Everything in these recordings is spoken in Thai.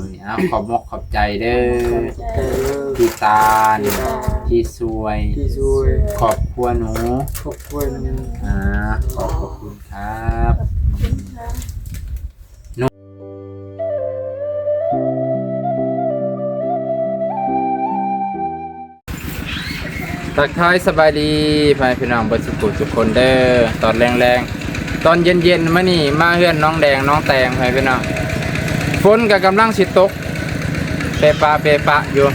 ยเอาขอบมกขอบใจเด้อพี่ตาลที่สวยขอบครัวหนูขอบคุณขอบคุณครับทักทายสบายดีพี่น้องเบิดสุขุทุกคนเด้อตอนแรงๆตอนเย็นๆมานี่มาเฮือนน้องแดงน้องแตงพี่น้องฝนก็กำลังสิตกเปปะอยู่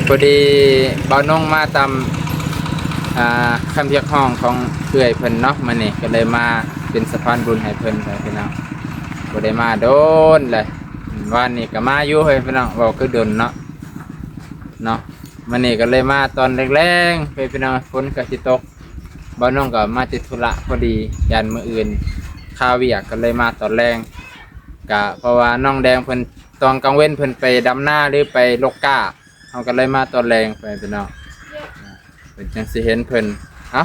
พอดีบ่าวนงมาตามคำเรียกห้องของเพื่อนเพิ่นเนาะมานี่ก็เลยมาเป็นสะพานบุญให้เพิ่นพี่น้องบ่ได้มาโดนเลยวันนี้ก็มาอยู่พี่น้องเว้าคือโดนเนาะมันนี่ก็เลยมาตอนแรงๆไปพี่น้องฝนก็สิตกบ่าวน้องก็มาติดธุระพอดียันมื้ออื่นข้าวเวียกก็เลยมาตอนแรงก็เพราะว่าน้องแดงเพิ่นตอนกลางเว้นเพิ่นไปดำหน้าหรือไปลกกาเฮาก็เลยมาตอนแรงไปพี่น้องเพิ่นจังสิเห็นเพิ่นเอ้า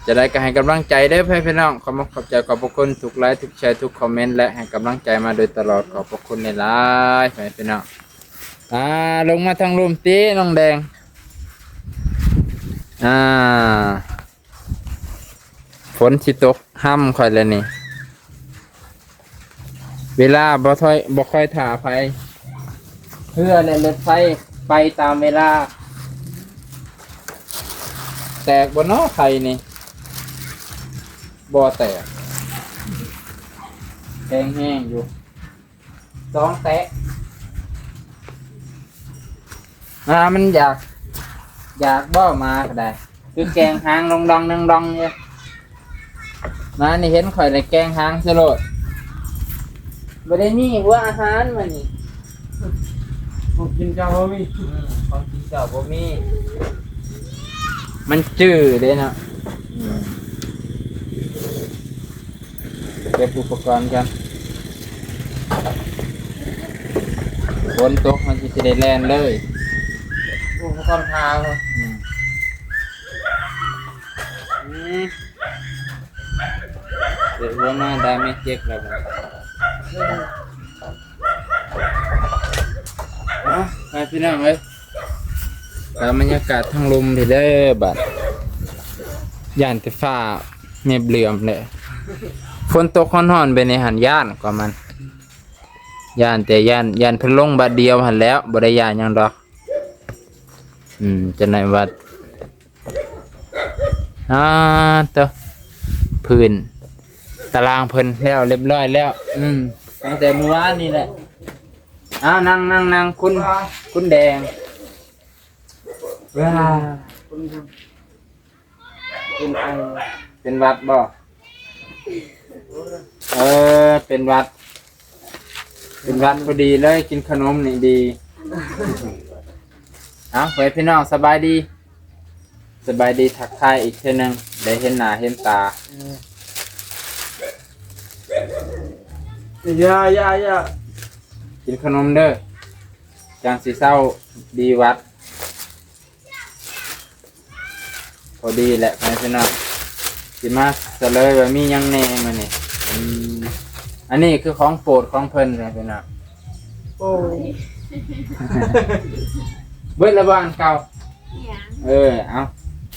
จะได้ก็ให้กำลังใจเด้อพี่น้องขอบใจขอบพระคุณทุกไลค์ทุกแชร์ทุกคอมเมนต์และให้กำลังใจมาโดยตลอดขอบพระคุณหลายๆพี่น้องลงมาทางลมตีน้องแดงฝนสิตกห้ำค่อยแล้วนี่เวลาบ่ค่อยถ่าไฟเพื่อและรถไฟไปตามเวลาแตกบนน้อไฟนี่บ่แตกแห้งอยู่2 แตะมันอยากบ่มาก็ได้คือแกงหางดองเนี่ยมานี่เห็นข่อยเลยแกงหางสโลดบ่ได้มีหัวอาหารมานี่ของกินเจ้าบ่มีของกินเจ้าบ่มีมันจืดเด้เนาะเก็บอุปกรณ์กันฝนตกมันสิได้แล่นเลยอุปกรณ์พาเดี๋ยวว่ามาได้ไม่เจ็บแล้วไปพี่น้องเอ้ยบรรยากาศทั้งลมที่ได้บัดย่านแต่ฟ้าเงียบเหลื่อมเลยฝนตกค่อนๆไปในหันย่านกว่ามันย่านแต่ย่านเพิ่นลงบัดเดียวหันแล้วบ่ได้ย่านหยังดอกจะไหนวัดตัวพื้นตารางเพิ่นแล้วเรียบร้อยแล้วตั้งแต่เมื่อวานนี่แหละนั่งคุณแดงเป็นวัดบ่เป็นวัดพอดีเลยกินขนมนี่ดีเฮ้ยพี่น้องสบายดีทักทายอีกเท่านึงได้เห็นหน้าเห็นตาอย่ากินขนมเด้อจังสีเศร้าดีวัดพอดีแหละพี่น้องสิมาเสลยว่ามียังแน่มานี่อันนี้คือของโปรดของเพิ่นเลยพี่น้องโอ้เบิดละบ้านเก่าเอา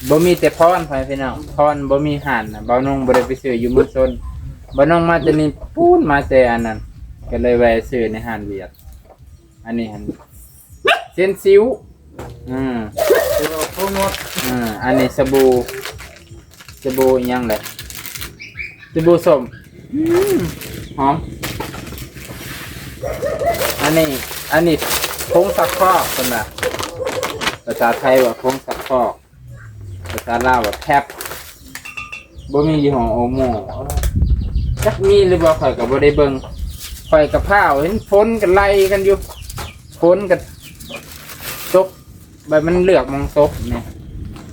บ่มีแต่พรพี่น้องพรบ่มีห่านนะบ่าวนงบ่ได้ไปซื้ออยู่เมืองชนบ่าวนงมาแต่นี่ปูนมาแต่อันนั้นก็เลยแวะซื้อในห้านเวียดอันนี้หันเส้นซิวอันนี้สบู่อีหยังแหละสบู่ส้มหอมอันนี้ผงซักฟอกสำหรับภาษาไทยว่าผงซักฟอกภาษาลาวว่าแทบบ่มียี่ห้อโอโมจักมีหรือบ่ข่อยก็บ่ได้เบิ่งข่อยกับข้าวเห็นฝนกันไล่กันอยู่ฝนกันตกแบบมันเลือกมองตกนี่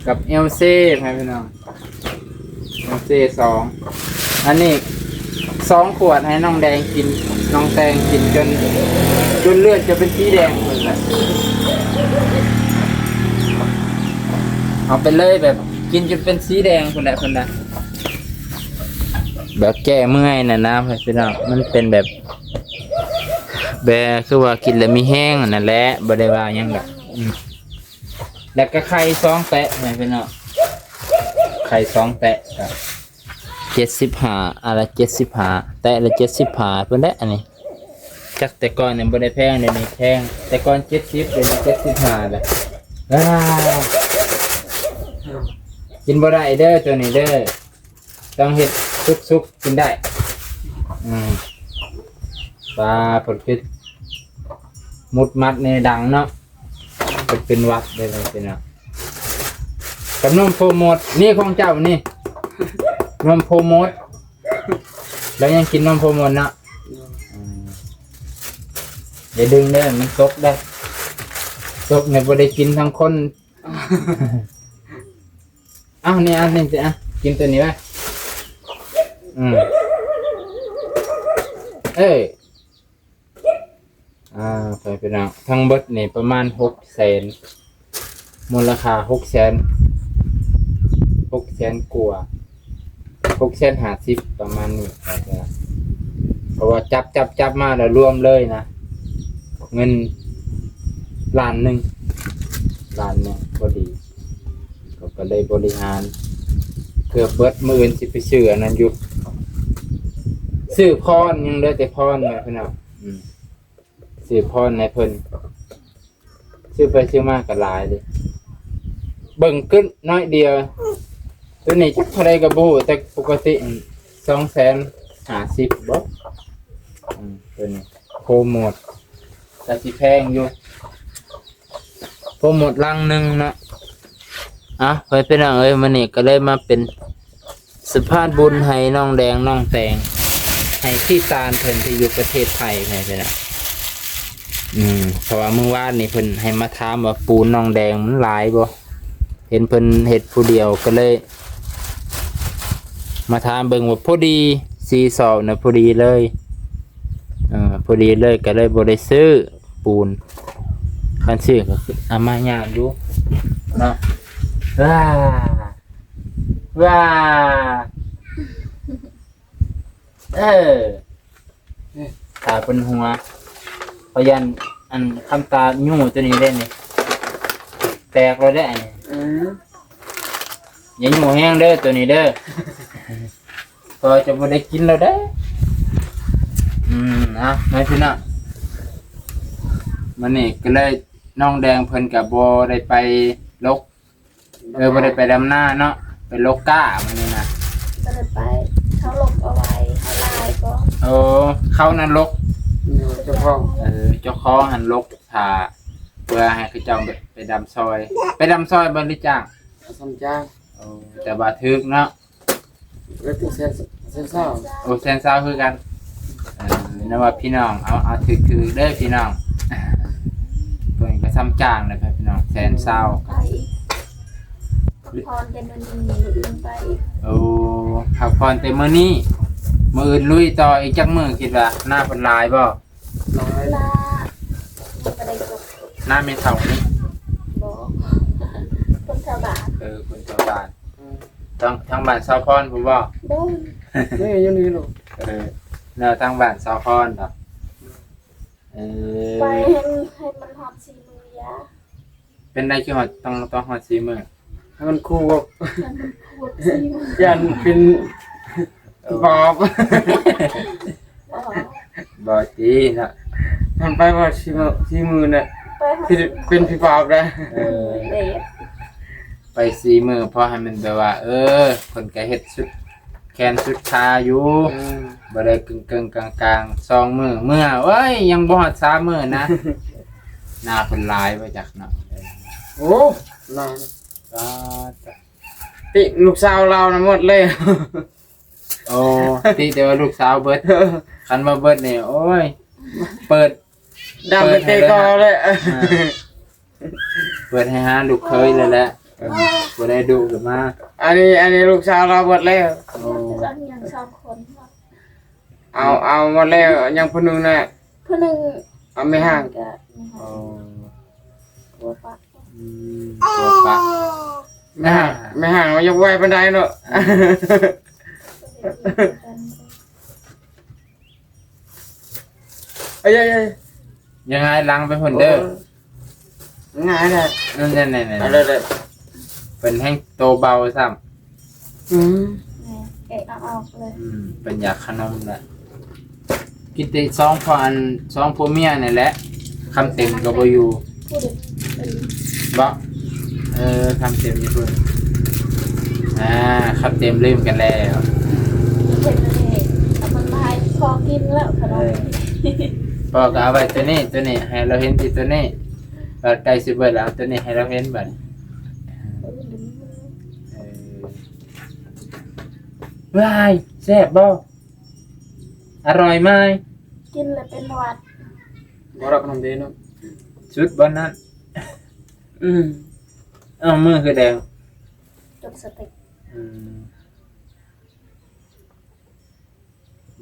กับเอลซีพี่น้องเอลซี2อันนี้2 ขวดให้น้องแดงกินน้องแตงกินจนเลือดจะเป็นสีแดงหมดเลยเอาไปเลยแบบกินจนเป็นสีแดงคนละแบบแก้เมื่อยนะพี่น้องมันเป็นแบบ แบคือว่ากินแล้วมีแห้งนั่นแหละบ่ได้ว่าหยังดอกแล้วก็ไข่2แตะแม่พี่น้องไข่2แตะครับ75อะไร75แตะละ75เพิ่นแหละอันนี้จักแต่ก่อนเนี่ยบ่ได้แพงเดี๋ยวนี้แพงแต่ก่อน70เดี๋ยวนี้75แล้วกินบ่ได้เด้อตัวนี้เด้อต้องเฮ็ดสุกๆกินได้ปลาผลพิษมุดมัดในดังเนาะเป็นวัดได้เลยเป็นเนาะกับนมโฟมดนี่ของเจ้านี่นมโฟมดแล้วยังกินนมโฟมดเนาะอย่าดึงเด้อมันตกได้ตกเนี่ยบ่ได้กินทั้งคนอ้าวนี่อันนี้สิกินตัวนี้ไว้ไปเป็นเอาทั้งเบิดนี่ประมาณ600,000มูลค่า600,000กว่า650,000ประมาณนี้เพราะว่าจับมาแล้วรวมเลยนะเงินล้านหนึ่งพอดีก็เลยบริหารเกือบเบิดมื้ออื่นสิไปซื้ออันนั้นอยู่ซื้อพรยังได้แต่พรนะพี่น้องซื้อพรในเพิ่นซื้อไปซื้อมาก็หลายเลยเบิ่งขึ้นน้อยเดียวตัวนี้จักเท่าไรก็บ่ฮู้แต่ปกติ250,000บ่ตัวนี้โปรโมทก็สิแพงอยู่โปรโมทลังนึงนะไปเป็นอังมื้อนี้ก็เลยมาเป็นสะพานบุญให้น้องแดงน้องแตงให้ที่ตาลเพิ่นที่อยู่ประเทศไทยให้เพิ่นน่ะเพราะว่าเมื่อวานนี่เพิ่นให้มาถามว่าปูนน้องแดงมันหลายบ่เห็นเพิ่นเฮ็ดผู้เดียวก็เลยมาถามเบิ่งว่าพอดี4ศอกน่ะพอดีเลยพอดีเลยก็เลยบ่ได้ซื้อปูนคันซื้อก็คือเอามายากอยู่เนาะว้าตาเป็นหัวพยันอันคำตายู่ตัวนี้เล่นนี่แตกเลยได้อย่ายู่แห้งเด้อตัวนี้เด้อพอจะไม่ได้กินแล้วได้ไม่พี่น้องมันนี่ก็เลยน้องแดงเพิ่นกับโบได้ไปลกบ่ได้ไปดำหน้าเนาะไปลกก้ามันนี่นะบ่ได้ไปเขาลกเอาไว้เขาลายก็เข้านั้นลกเจ้าของเจ้าของหันลกถ่าเพื่อให้เขาเจ้าไปดำซอยบริจาคจ้างแต่บาทึกเนาะแล้วถึงเซนซ่าเซนซ่าคือกันนะว่าพี่น้องเอาถือเด้อพี่น้องตัวนี้ก็ซ้ำจ้างเลยพี่น้องแสนเศร้าพรเต็มมือนี้ลืมไปพักผ่อนเต็มมือนี้มืออื่นลุยต่ออีกจักมือคิดว่าหน้าเป็นลายบ่หน้าเป็นเท่านี้คนชาวบ้านคนชาวบ้านทั้งบ้านสาวพรผมบ่นี่ยังนี่หรอแนวทั้งบ้านสาวพรครับไปให้มันหอม4 มื้อยะเป็นได้กี่หอดต้องหอด4 มื้อให้มันคู่กับยันเป็นบอบบ่จีนะมันไปว่า4 มื้อน่ะเป็นพี่บอบได้ไป4 มื้อพอให้มันแบบว่าคนก็เฮ็ดสุดแขนสุดขาอยู่บ่ได้กึ่งกลาง2 มื้อเมื่อเอ้ยยังบ่ฮอด3 มื้อนะหน้าเพิ่นลายไปจากเนาะโอ้นานติลูกสาวเรานะหมดเลยติแต่ว่าลูกสาวเบิดคันว่าเบิดนี่โอ้ยเปิดดำไปเตะกอเลยเปิดให้หาลูกเคยเลยแหละบ่ได้ดุขึ้นมาอันนี้ลูกสาวเราหมดแล้วยัง2 คนเอาหมดแล้วยังผู้นึงน่ะผู้นึงเอาไม่ห่างหัวปะไม่ห่างว่ายกไว้บันไดเนาะเอ้ย ยังไงลังไปพุ่นเด้อ ง่ายเลย นั่นๆ อะไรเลย ๆเป็นแห้งโตเบาซ้ำ อืม แกะเอาออกเลย เป็นอยากขนมแหละกินแต่ซองพออันซองผัวเมียนี่แหละคำเต็มก็บ่อยู่ พูดเด็กเป็น บ่คำเต็มนี่เพิ่นคำเต็มลืมกันแล้ว เห็นเลยเอามันมาให้พอกินแล้วขนม พอก็เอาไว้ตัวนี้ให้เราเห็นที่ตัวนี้บัดใกล้สิเบิดแล้วตัวนี้ให้เราเห็นบัดว้ายแซ่บบ่อร่อยไหม กินแล้วเป็นหวัด บ่รักน้ำดีเนาะ ชุดบ่นั้น มือคือแดง จบสเต็ก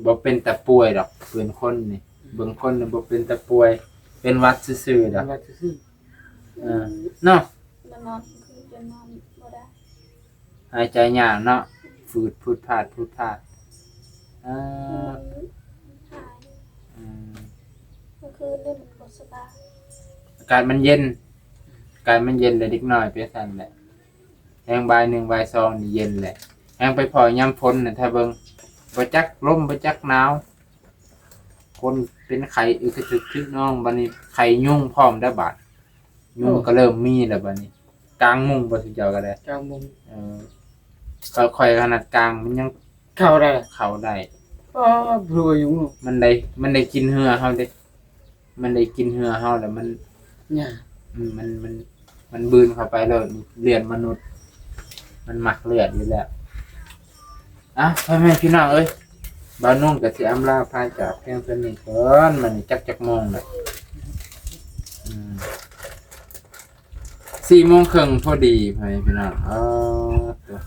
บ่เป็นตะป่วยดอกเป็นคนนี่เบิ่งคนนี่บ่เป็นตะป่วย เป็นหวัดซื่อๆดอก ว่าซื่อ เนาะ มันนอนคือจะนอนบ่ได้ หายใจยากเนาะฝืดพูดพลาดหายเมื่อคืนเล่นมันบ่สบาย อากาศมันเย็นเลยเด็กน้อยไปสั่นแหละแห้งบ่าย1บ่าย2นี่เย็นแหละแห้งไปพอยามฝนน่ะถ้าเบิ่งบ่จักลมบ่จักหนาวคนเป็นไข้อึกกระทึกทึกน้องบัดนี้ไข้ยุ่งพร้อมได้บาดยุ่งก็เริ่มมีแล้วบัดนี้กลางมุ้งบ่สิเจ้าก็ได้ ๆจังมุม ก็ค่อยขนาดกลางมันยัง เข้าได้ เข้าได้ อ๋อรวยอยู่ มันได้กินเหือเฮาเด้มันได้กินเหือเฮาแล้วมัน เนี่ย มันบืนเข้าไปแล้วเลือดมนุษย์ มันหมักเลือดอยู่แล้วพ่อแม่พี่น้องเอ้ยบ่าวนุ่งก็สิอำลาพาจากเพียงเท่านี้ก่อนมันนี่จักโมงแล้ว4:30พอดีพ่อแม่พี่น้องตัว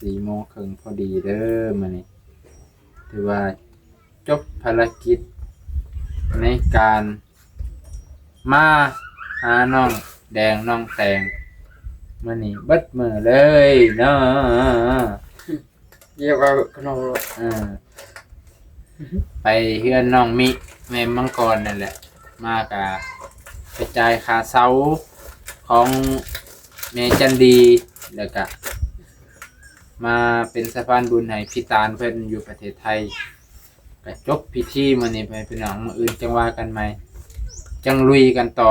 4:30พอดีเด้อมื้อนี้ถือว่าจบภารกิจในการมาหาน้องแดงน้องแตงมื้อนี้เบิดมื้อเลยเนาะ เยี่ยว่าขนม ไปเฮือนน้องมิแม่มังกรนั่นแหละมากะกระจายค่าเสาของแม่จันดีแล้วก็มาเป็นสะพานบุญให้พี่ตาลเพิ่นอยู่ประเทศไทยก็จบพิธีมื้อนี้ไปพี่น้องมื้ออื่นจังว่ากันใหม่จังลุยกันต่อ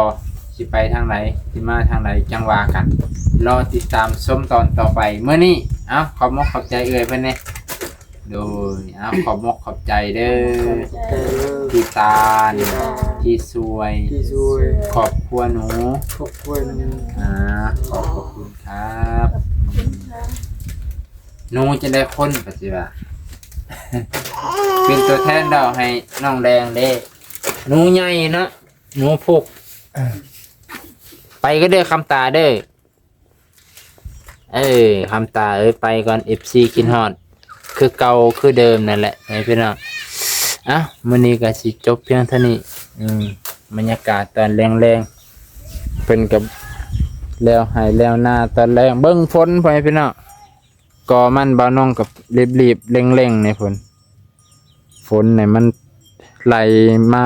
สิไปทางไหนสิมาทางไหนจังว่ากันรอติดตามชมตอนต่อไปมื้อนี้ขอบมกขอบใจเอ่ยเพิ่นแน่โดยขอบมกขอบใจเด้อพี่ตาลที่สวย ที่สวย ครอบครัวหนู ครอบครัวนึง ขอบคุณครับหนูจะได้คนปัจจุบัน เป็นตัวแทนดาวให้น้องแดงเด้หนูใหญ่เนาะหนูพุกไปก็เด้อคำตาเด้อคำตาไปก่อน FC กินฮอดคือเก่าคือเดิมนั่นแหละไอ้พี่น้องมื้อนี้ก็สิจบเพียงเท่านี้บรรยากาศตอนแรงๆเป็นกับแล้วให้แล้วหน้าตอนแรงเบิ่งฝนพ่อพี่น้องก่อมันบ่าวน้องกับรีบๆเร่งๆในฝนเนี่ยมันไหลมา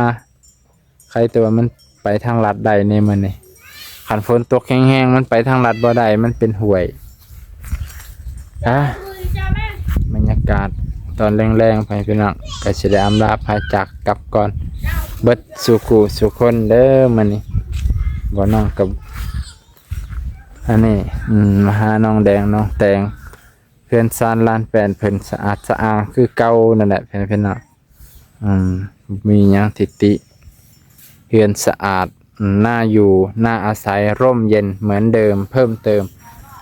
ใครตัวมันไปทางลัดใดในมื้อนี้คันฝนตกแห้งๆมันไปทางลัดบ่ได้มันเป็นห้วยบรรยากาศตอนแรงๆไปพี่น้องก็สิได้อำลาพาจากกลับก่อนเบิดสู่กูสู่คนเด้อมื้อนี้บ่น้องกับอันนี้มาหาน้องแดงน้องแตงเพื่อนซานลานแปนเพิ่นสะอาดสะอ้างคือเก่านั่นแหละเพิ่นน้องมีหยังทิติเพื่อนสะอาดน่าอยู่น่าอาศัยร่มเย็นเหมือนเดิมเพิ่มเติม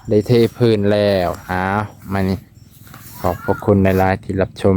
ได้เทพื้นแล้วมานี่ขอบพระคุณในไลน์ที่รับชม